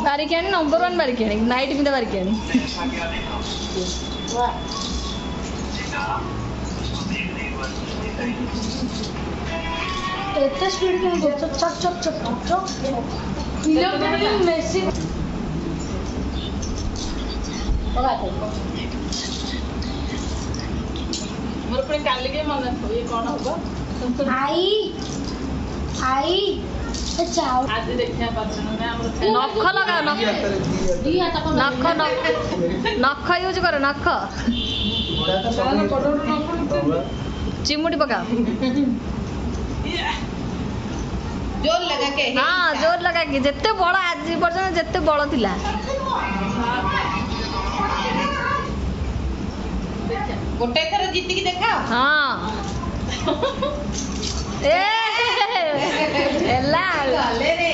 बारिकानी number 1 बारिकानी night में बारिकानी इतना speed क्या है चक चक चक चक चक फिल्म में मेसी मोर पुणी काली के मन ये कौन होगा आई आई चाओ आज देखिया पाछन में हमर नख लगा नख नख यूज कर नख चिमुटी पका जोर लगा के हाँ जोर लगा के जिते बड़ आज पर्यटन जिते बड़ थिला गोटे थर जीत की देखा हाँ ए एला ले रे